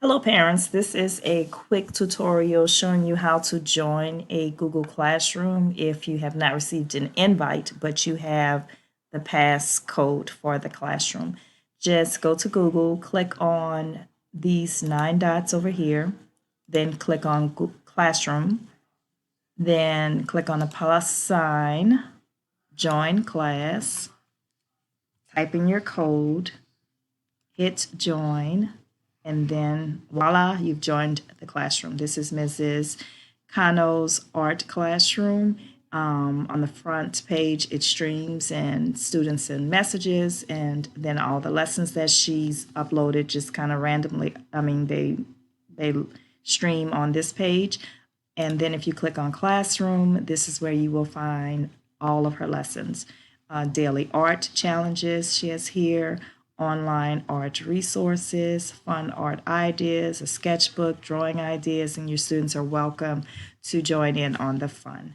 Hello parents, this is a quick tutorial showing you how to join a Google Classroom if you have not received an invite, but you have the passcode for the classroom. Just go to Google, click on these 9 dots over here, then click on Classroom, then click on the plus sign, join class, type in your code, hit join, and then voila, you've joined the classroom. This is Mrs. Kano's art classroom. On the front page, it streams and students send messages, and then all the lessons that she's uploaded just kind of randomly. They stream on this page, and then if you click on classroom, this is where you will find all of her lessons. Daily art challenges she has here, online art resources, fun art ideas, a sketchbook, drawing ideas, and your students are welcome to join in on the fun.